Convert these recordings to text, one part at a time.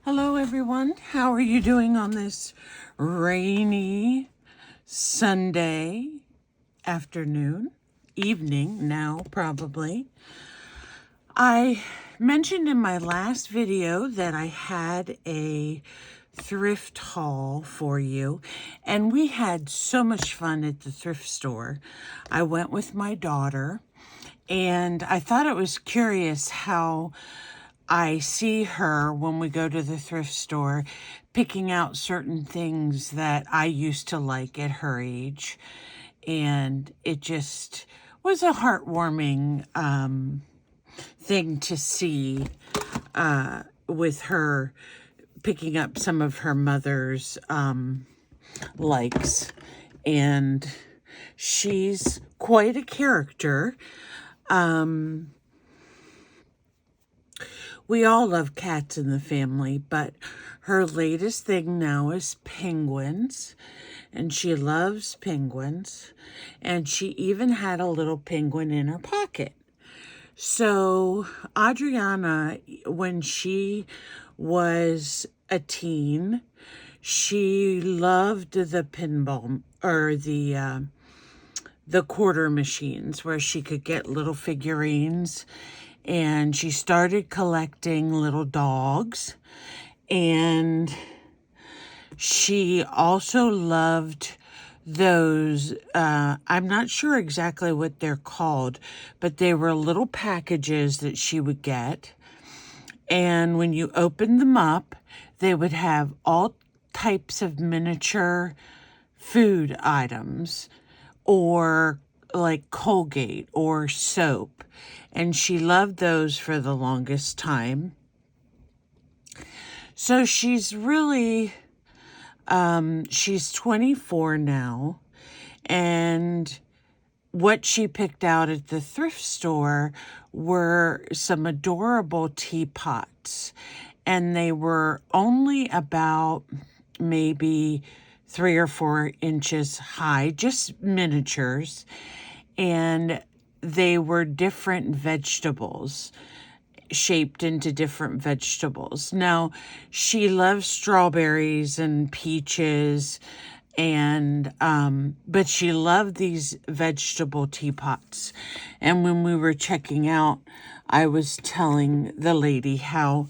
Hello everyone, how are you doing on this rainy Sunday afternoon, evening now probably? I mentioned in my last video that I had a thrift haul for you, and we had so much fun at the thrift store. I went with my daughter, and I thought it was curious how I see her when we go to the thrift store picking out certain things that I used to like at her age. And it just was a heartwarming thing to see with her picking up some of her mother's likes. And she's quite a character. We all love cats in the family, but her latest thing now is penguins, and she loves penguins, and she even had a little penguin in her pocket. So Adriana, when she was a teen, she loved the pinball or the quarter machines where she could get little figurines. And she started collecting little dogs, and she also loved those, I'm not sure exactly what they're called, but they were little packages that she would get. And when you opened them up, they would have all types of miniature food items, or like Colgate or soap, and she loved those for the longest time. So she's really she's 24 now, and what she picked out at the thrift store were some adorable teapots, and they were only about maybe 3 or 4 inches high, just miniatures, and they were different vegetables, shaped into different vegetables. Now, she loves strawberries and peaches, and but she loved these vegetable teapots. And when we were checking out, I was telling the lady how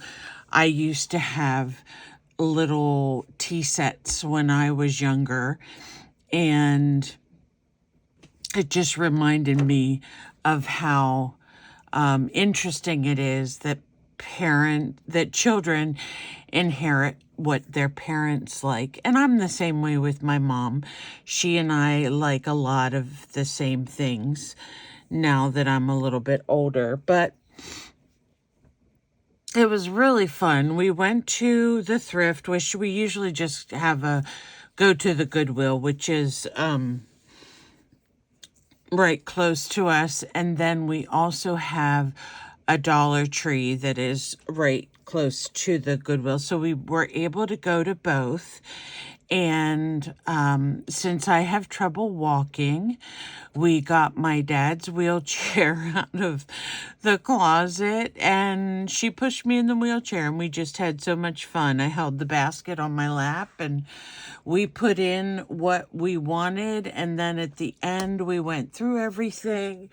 I used to have little tea sets when I was younger, and it just reminded me of how interesting it is that children inherit what their parents like. And I'm the same way with my mom. She and I like a lot of the same things now that I'm a little bit older. But it was really fun. We went to the thrift, which we usually just go to the Goodwill, which is right close to us, and then we also have a Dollar Tree that is right close to the Goodwill, so we were able to go to both. And since I have trouble walking, we got my dad's wheelchair out of the closet, and she pushed me in the wheelchair, and we just had so much fun. I held the basket on my lap, and we put in what we wanted, and then at the end we went through everything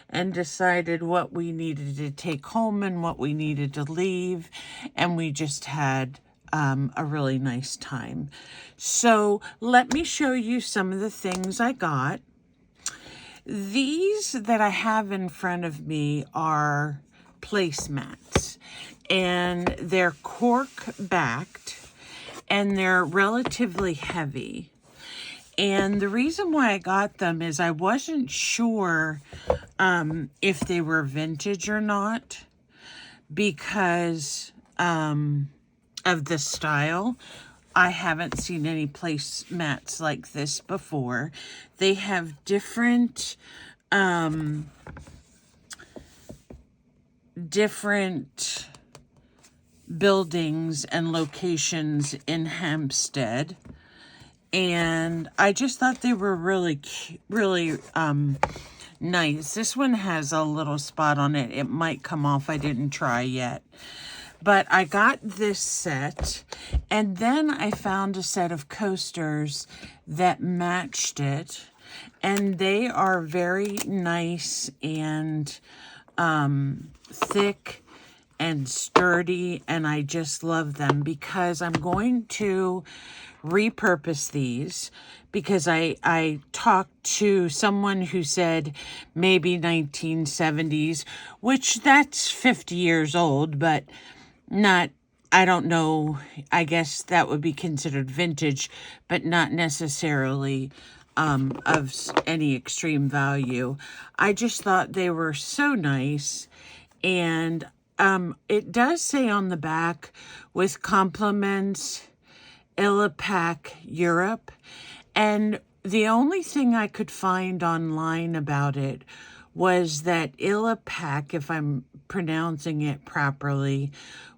and decided what we needed to take home and what we needed to leave, and we just had a really nice time. So let me show you some of the things I got. These that I have in front of me are placemats, and they're cork backed, and they're relatively heavy. And the reason why I got them is I wasn't sure if they were vintage or not, because of the style. I haven't seen any placemats like this before. They have different buildings and locations in Hampstead, and I just thought they were really nice. This one has a little spot on it. It might come off. I didn't try yet. But I got this set, and then I found a set of coasters that matched it, and they are very nice and thick and sturdy, and I just love them because I'm going to repurpose these, because I talked to someone who said maybe 1970s, which that's 50 years old, but not, I don't know, I guess that would be considered vintage, but not necessarily of any extreme value. I just thought they were so nice, and it does say on the back, with compliments, Illipac, Europe. And the only thing I could find online about it was that Illipac, if I'm pronouncing it properly,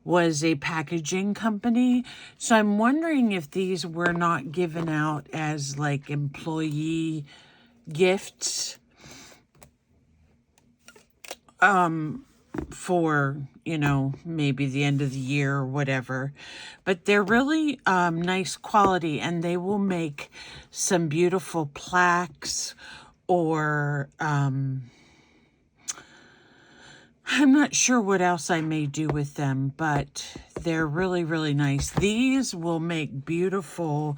was a packaging company. So I'm wondering if these were not given out as like employee gifts for, you know, maybe the end of the year or whatever. But they're really nice quality, and they will make some beautiful plaques, or I'm not sure what else I may do with them, but they're really, really nice. These will make beautiful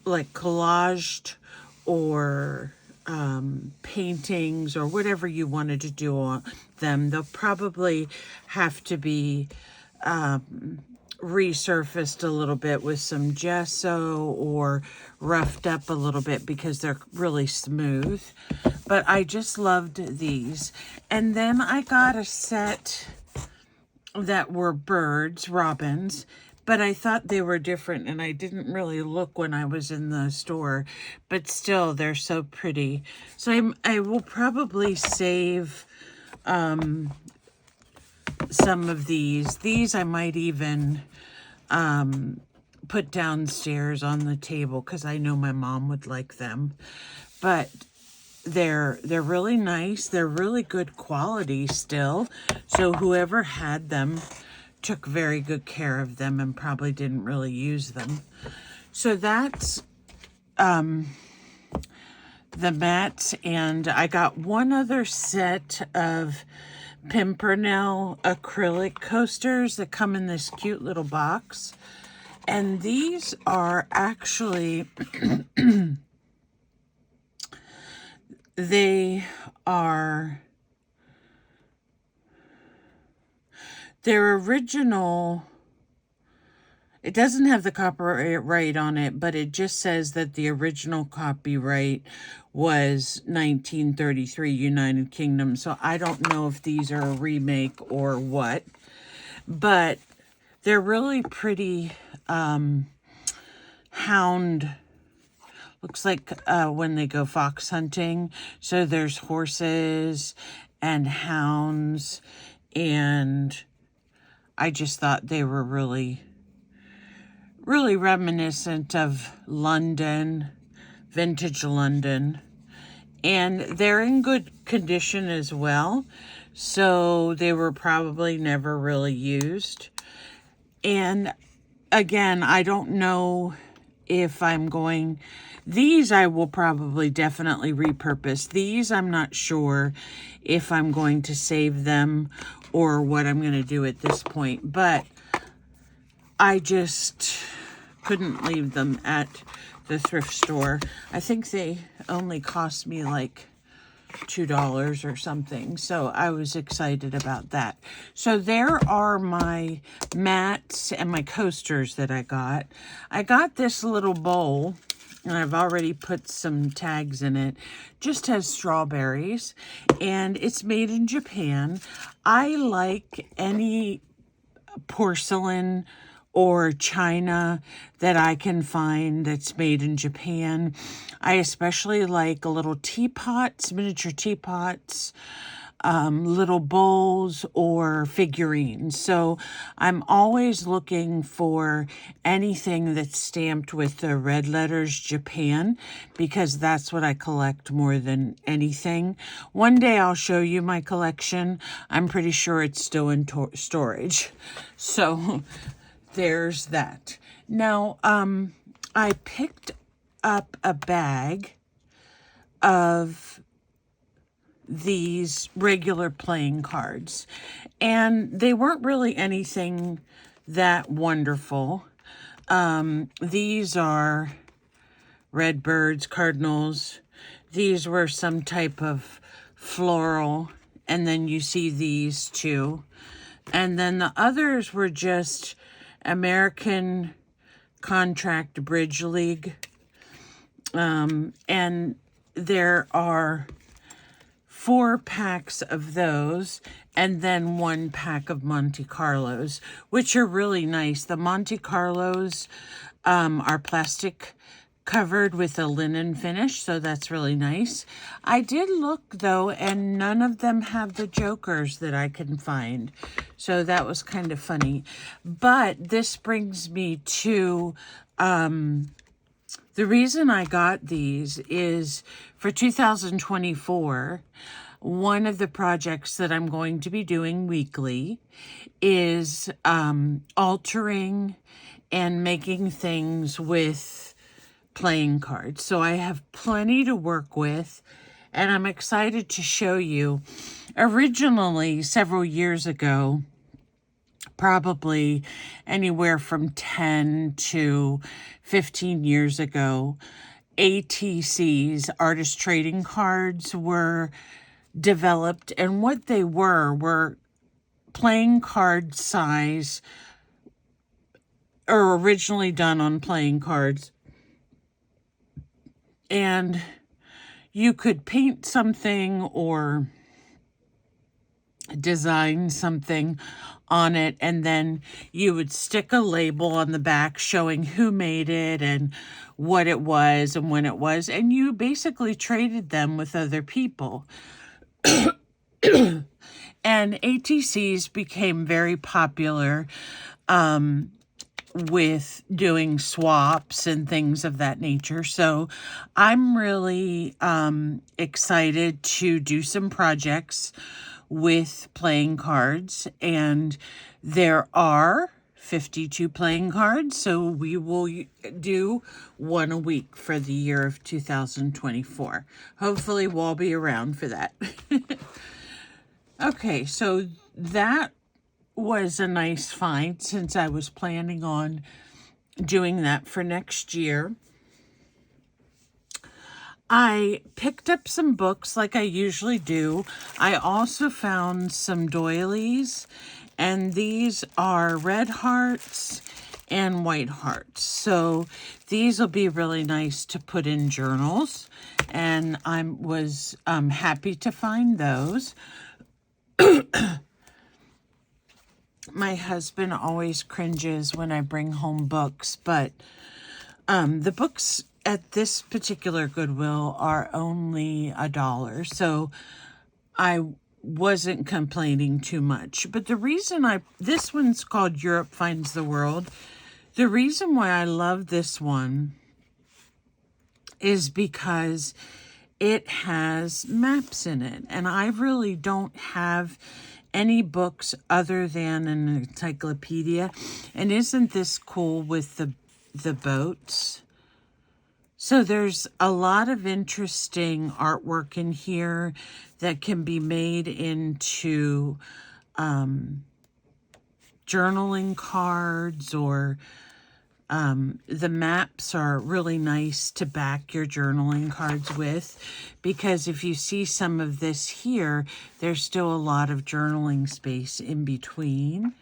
like collaged or paintings or whatever you wanted to do on them. They'll probably have to be resurfaced a little bit with some gesso or roughed up a little bit because they're really smooth. But I just loved these. And then I got a set that were birds, robins, but I thought they were different, and I didn't really look when I was in the store, but still, they're so pretty. So I will probably save some of these. These I might even put downstairs on the table, because I know my mom would like them. But they're really nice. They're really good quality still. So whoever had them took very good care of them and probably didn't really use them. So that's the mats, and I got one other set of Pimpernel acrylic coasters that come in this cute little box. And these are actually their original, it doesn't have the copyright on it, but it just says that the original copyright was 1933, United Kingdom. So I don't know if these are a remake or what, but they're really pretty hound. Looks like when they go fox hunting. So there's horses and hounds, and I just thought they were really, really reminiscent of London, vintage London. And they're in good condition as well. So they were probably never really used. And again, I don't know if I'm going, these I will probably definitely repurpose. These I'm not sure if I'm going to save them or what I'm going to do at this point, but I just couldn't leave them at the thrift store. I think they only cost me like $2 or something, so I was excited about that. So there are my mats and my coasters that I got. I got this little bowl, and I've already put some tags in it. Just has strawberries, and it's made in Japan. I like any porcelain or china that I can find that's made in Japan. I especially like little teapots, miniature teapots, little bowls or figurines. So I'm always looking for anything that's stamped with the red letters Japan, because that's what I collect more than anything. One day I'll show you my collection. I'm pretty sure it's still in storage. So there's that. Now, I picked up a bag of these regular playing cards, and they weren't really anything that wonderful. These are red birds, cardinals. These were some type of floral, and then you see these two. And then the others were just American Contract Bridge League. And there are 4 packs of those, and then 1 pack of Monte Carlos, which are really nice. The Monte Carlos are plastic covered with a linen finish, so that's really nice. I did look, though, and none of them have the jokers that I can find, so that was kind of funny. But this brings me to the reason I got these is for 2024, one of the projects that I'm going to be doing weekly is altering and making things with playing cards. So I have plenty to work with, and I'm excited to show you. Originally, several years ago, probably anywhere from 10 to 15 years ago, ATCs, artist trading cards, were developed, and what they were playing card size, or originally done on playing cards. And you could paint something or design something on it, and then you would stick a label on the back showing who made it and what it was and when it was, and you basically traded them with other people. And ATCs became very popular with doing swaps and things of that nature. So I'm really excited to do some projects with playing cards, and there are 52 playing cards, so we will do one a week for the year of 2024. Hopefully we'll be around for that. Okay, so that was a nice find, since I was planning on doing that for next year. I picked up some books like I usually do. I also found some doilies, and these are red hearts and white hearts. So these will be really nice to put in journals, and I was happy to find those. My husband always cringes when I bring home books, but the books at this particular Goodwill are only $1, so I wasn't complaining too much. But the reason this one's called Europe Finds the World. The reason why I love this one is because it has maps in it, and I really don't have any books other than an encyclopedia. And isn't this cool with the boats? So there's a lot of interesting artwork in here that can be made into journaling cards, or the maps are really nice to back your journaling cards with, because if you see some of this here, there's still a lot of journaling space in between.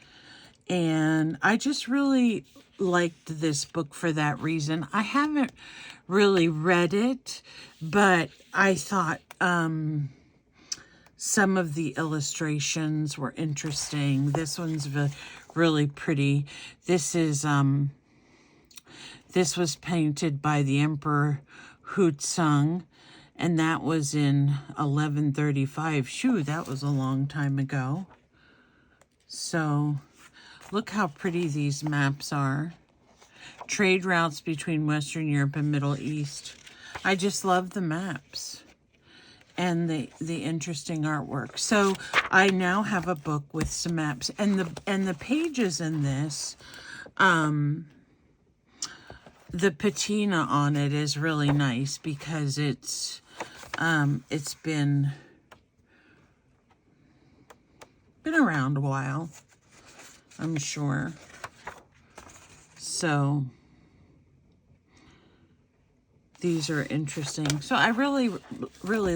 And I just really liked this book for that reason. I haven't really read it, but I thought some of the illustrations were interesting. This one's really pretty. This was painted by the Emperor Huzong, And that was in 1135. Shoo, that was a long time ago. So look how pretty these maps are. Trade routes between Western Europe and Middle East. I just love the maps and the interesting artwork. So I now have a book with some maps, and the pages in this, the patina on it is really nice because it's been around a while, I'm sure. So these are interesting. So I really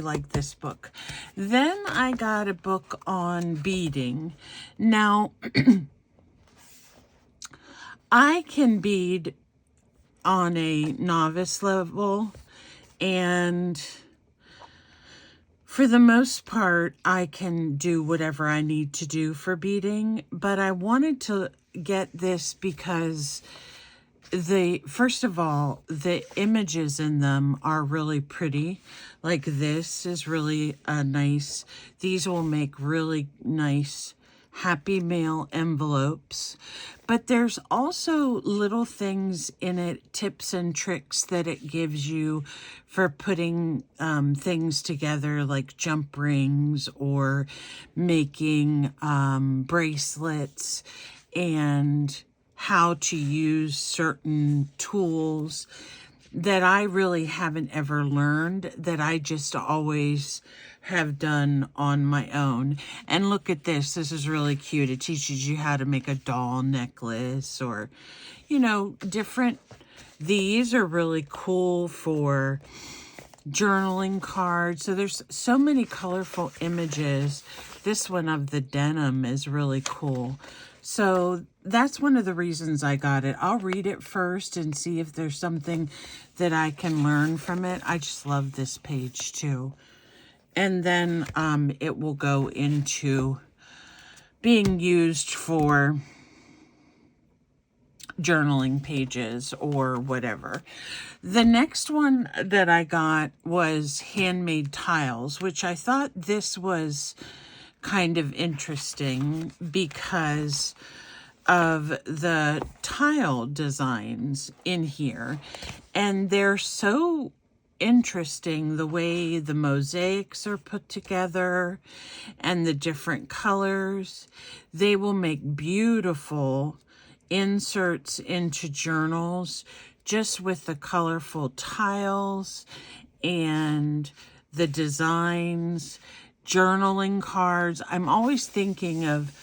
like this book. Then I got a book on beading. Now, I can bead on a novice level, and for the most part, I can do whatever I need to do for beading, but I wanted to get this because first of all, the images in them are really pretty. Like this is really nice. These will make really nice Happy Mail envelopes. But there's also little things in it, tips and tricks that it gives you for putting things together, like jump rings or making bracelets, and how to use certain tools that I really haven't ever learned, that I just always have done on my own. And look at this. This is really cute. It teaches you how to make a doll necklace, or, you know, different. These are really cool for journaling cards. So there's so many colorful images. This one of the denim is really cool. So that's one of the reasons I got it. I'll read it first and see if there's something that I can learn from it. I just love this page too. And then it will go into being used for journaling pages or whatever. The next one that I got was handmade tiles, which I thought this was kind of interesting because of the tile designs in here. And they're so interesting, the way the mosaics are put together and the different colors. They will make beautiful inserts into journals just with the colorful tiles and the designs. Journaling cards. I'm always thinking of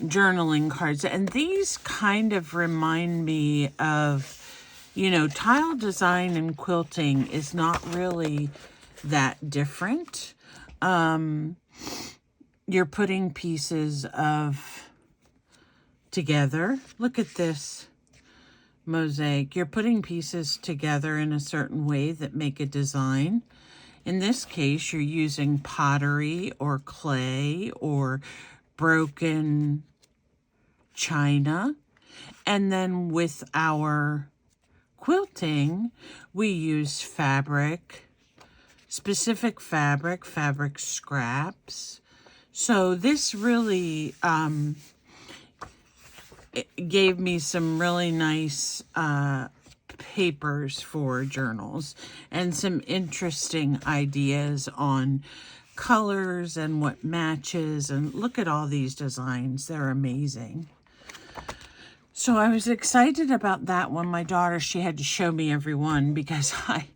journaling cards, and these kind of remind me of, you know, tile design and quilting is not really that different. You're putting pieces of together. Look at this mosaic. You're putting pieces together in a certain way that make a design. In this case, you're using pottery or clay or broken china. And then with our quilting, we use fabric, specific fabric, fabric scraps. So this really it gave me some really nice papers for journals and some interesting ideas on colors and what matches. And look at all these designs. They're amazing. So I was excited about that one. My daughter, she had to show me every one because I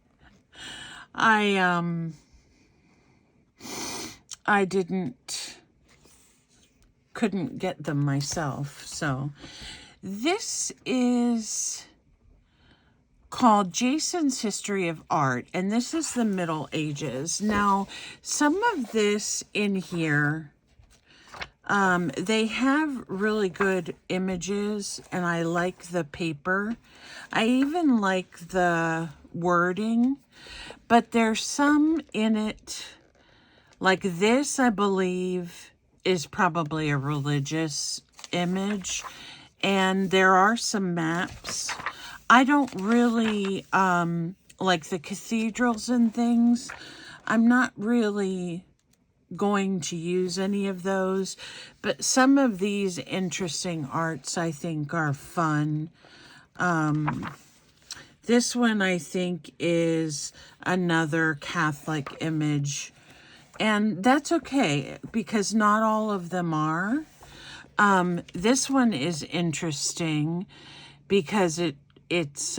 couldn't get them myself. So this is called Jason's History of Art, and this is the Middle Ages. Now, some of this in here, they have really good images, and I like the paper. I even like the wording, but there's some in it, like this, I believe, is probably a religious image, and there are some maps. I don't really like the cathedrals and things. I'm not really going to use any of those, but some of these interesting arts I think are fun. This one I think is another Catholic image, and that's okay because not all of them are. This one is interesting because it's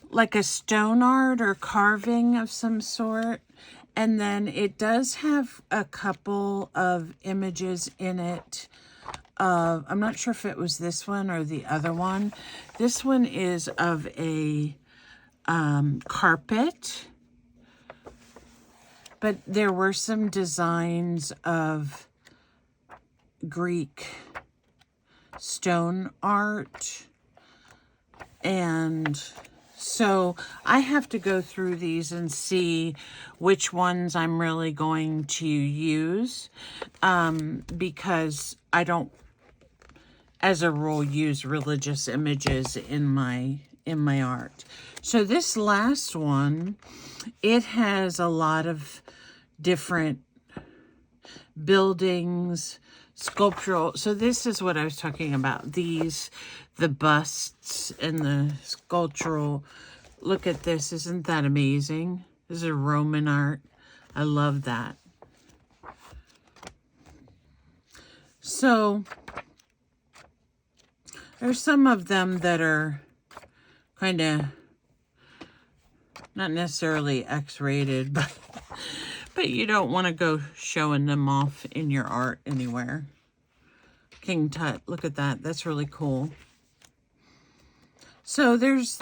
like a stone art or carving of some sort. And then it does have a couple of images in it. I'm not sure if it was this one or the other one. This one is of a carpet. But there were some designs of Greek stone art. And so I have to go through these and see which ones I'm really going to use, because I don't, as a rule, use religious images in my art. So this last one, it has a lot of different buildings, sculptural. So this is what I was talking about. These, the busts and the sculptural. Look at this. Isn't that amazing? This is Roman art. I love that. So there's some of them that are kind of not necessarily X-rated, but you don't want to go showing them off in your art anywhere. King Tut, look at that. That's really cool. So there's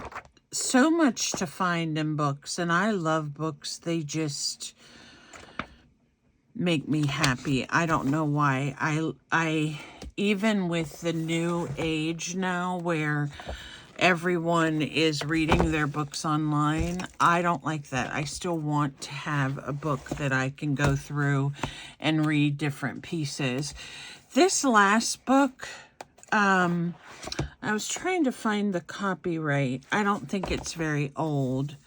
so much to find in books, and I love books. They just make me happy. I don't know why. I even with the new age now where everyone is reading their books online, I don't like that. I still want to have a book that I can go through and read different pieces. This last book, I was trying to find the copyright. I don't think it's very old,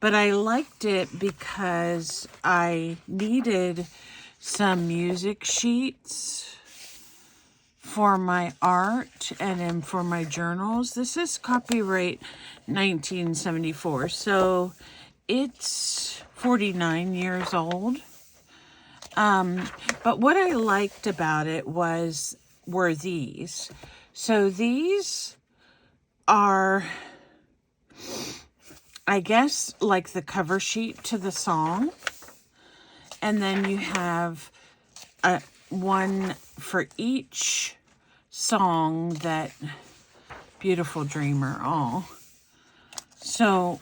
but I liked it because I needed some music sheets for my art and then for my journals. This is copyright 1974, so it's 49 years old. But what I liked about it were these. So these are, I guess, like the cover sheet to the song. And then you have one for each song that Beautiful Dreamer. Oh, so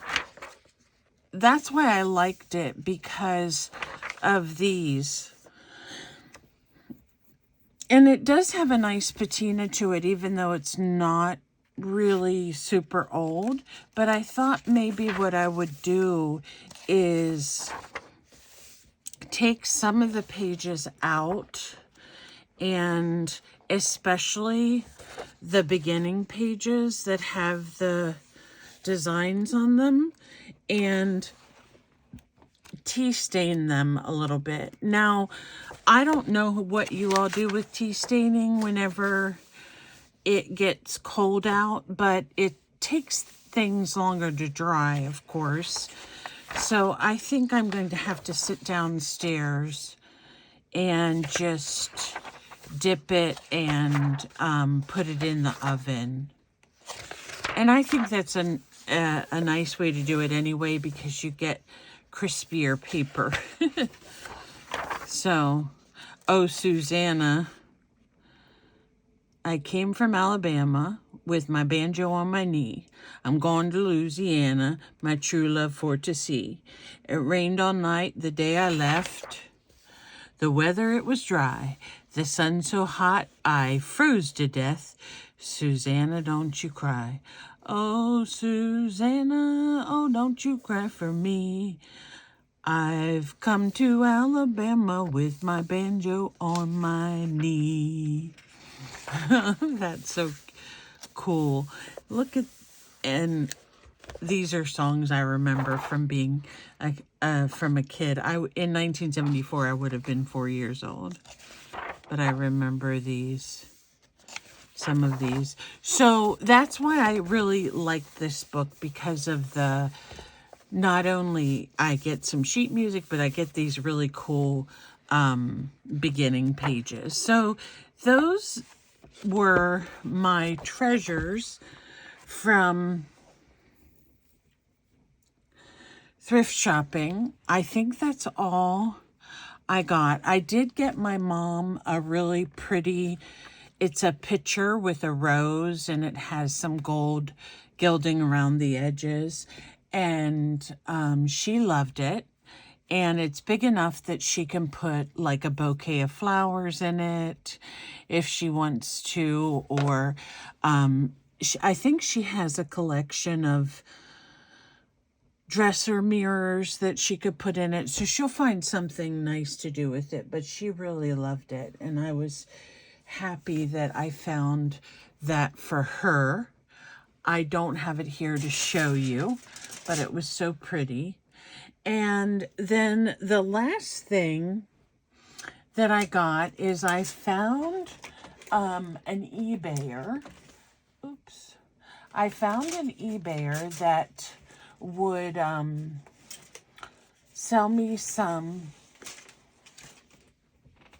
that's why I liked it, because of these. And it does have a nice patina to it, even though it's not really super old. But I thought maybe what I would do is take some of the pages out, and especially the beginning pages that have the designs on them, and tea stain them a little bit. Now, I don't know what you all do with tea staining whenever it gets cold out, but it takes things longer to dry, of course. So I think I'm going to have to sit downstairs and just dip it and put it in the oven. And I think that's a nice way to do it anyway, because you get crispier paper. So, oh, Susanna, I came from Alabama with my banjo on my knee. I'm going to Louisiana, my true love for to see. It rained all night the day I left. The weather, it was dry. The sun so hot, I froze to death. Susanna, don't you cry. Oh, Susanna, oh, don't you cry for me. I've come to Alabama with my banjo on my knee. That's so cool. Look at, and these are songs I remember from being from a kid. In 1974, I would have been 4 years old, but I remember some of these. So that's why I really like this book, because of not only I get some sheet music, but I get these really cool beginning pages. So those were my treasures from thrift shopping. I think that's all I got. I did get my mom a really pretty, it's a picture with a rose and it has some gold gilding around the edges. And she loved it. And it's big enough that she can put like a bouquet of flowers in it if she wants to. Or I think she has a collection of dresser mirrors that she could put in it. So she'll find something nice to do with it. But she really loved it. And I was happy that I found that for her. I don't have it here to show you, but it was so pretty. And then the last thing that I got is I found an eBayer. Oops. I found an eBayer that would sell me some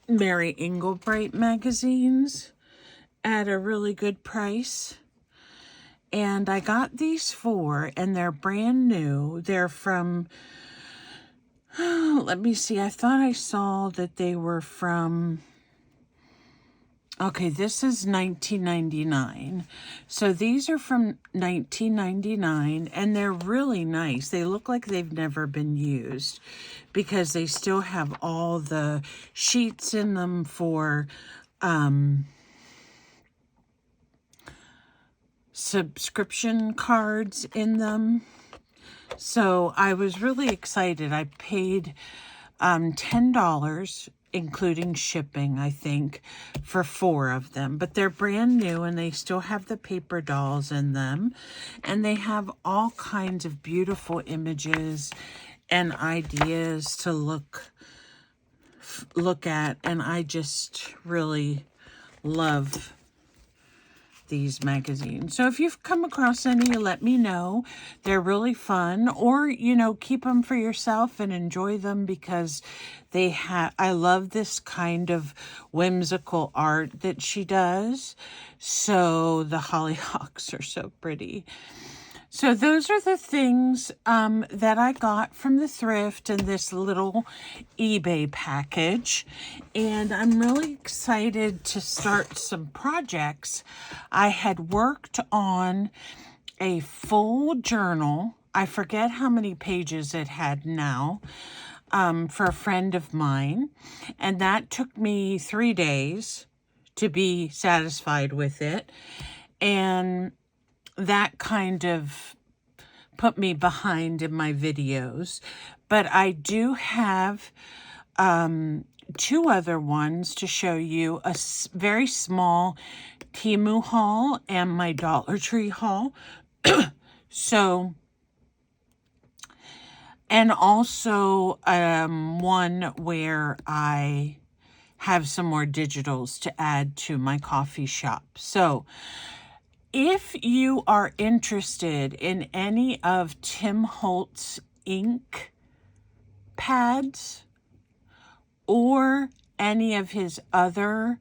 Mary Englebright magazines at a really good price. And I got these 4, and they're brand new. They're from, let me see, I thought I saw that they were from, okay, this is 1999. So these are from 1999, and they're really nice. They look like they've never been used because they still have all the sheets in them for subscription cards in them. So I was really excited. I paid $10, including shipping, I think, for 4 of them. But they're brand new, and they still have the paper dolls in them. And they have all kinds of beautiful images and ideas to look at. And I just really love these magazines. So if you've come across any, let me know. They're really fun. Or, keep them for yourself and enjoy them, because I love this kind of whimsical art that she does. So the hollyhocks are so pretty. So those are the things that I got from the thrift and this little eBay package. And I'm really excited to start some projects. I had worked on a full journal. I forget how many pages it had now, for a friend of mine. And that took me 3 days to be satisfied with it. And that kind of put me behind in my videos. But I do have 2 other ones to show you, a very small Temu haul and my Dollar Tree haul. So, and also one where I have some more digitals to add to my coffee shop. So if you are interested in any of Tim Holtz's ink pads or any of his other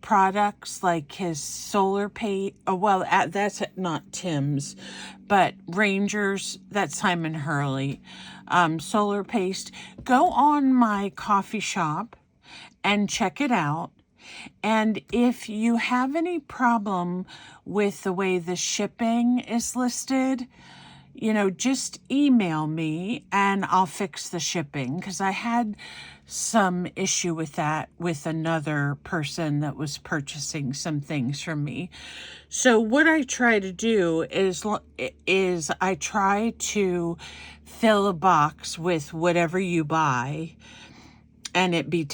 products, like his solar paste, that's not Tim's, but Ranger's, that's Simon Hurley, solar paste, go on my coffee shop and check it out. And if you have any problem with the way the shipping is listed, just email me and I'll fix the shipping, because I had some issue with that with another person that was purchasing some things from me. So what I try to do is I try to fill a box with whatever you buy, and it be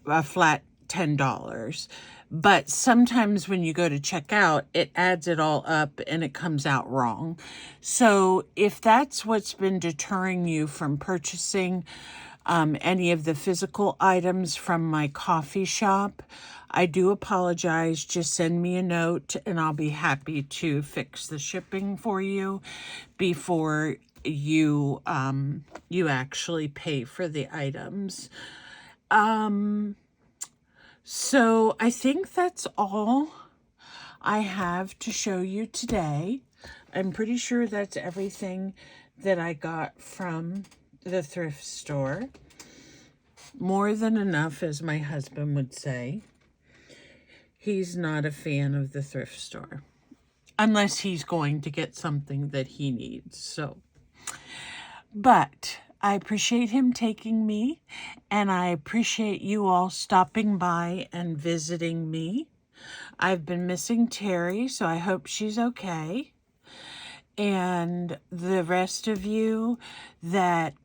a flat $10. But sometimes when you go to check out, it adds it all up and it comes out wrong. So if that's what's been deterring you from purchasing any of the physical items from my coffee shop, I do apologize. Just send me a note and I'll be happy to fix the shipping for you before you you actually pay for the items. So I think that's all I have to show you today. I'm pretty sure that's everything that I got from the thrift store. More than enough, as my husband would say. He's not a fan of the thrift store, unless he's going to get something that he needs. So, but I appreciate him taking me, and I appreciate you all stopping by and visiting me. I've been missing Terry, so I hope she's okay. And the rest of you that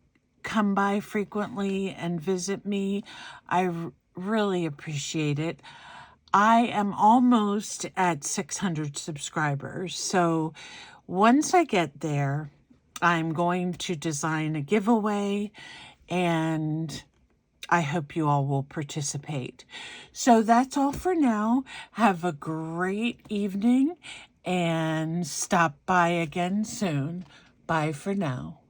come by frequently and visit me, I really appreciate it. I am almost at 600 subscribers, so once I get there, I'm going to design a giveaway, and I hope you all will participate. So that's all for now. Have a great evening and stop by again soon. Bye for now.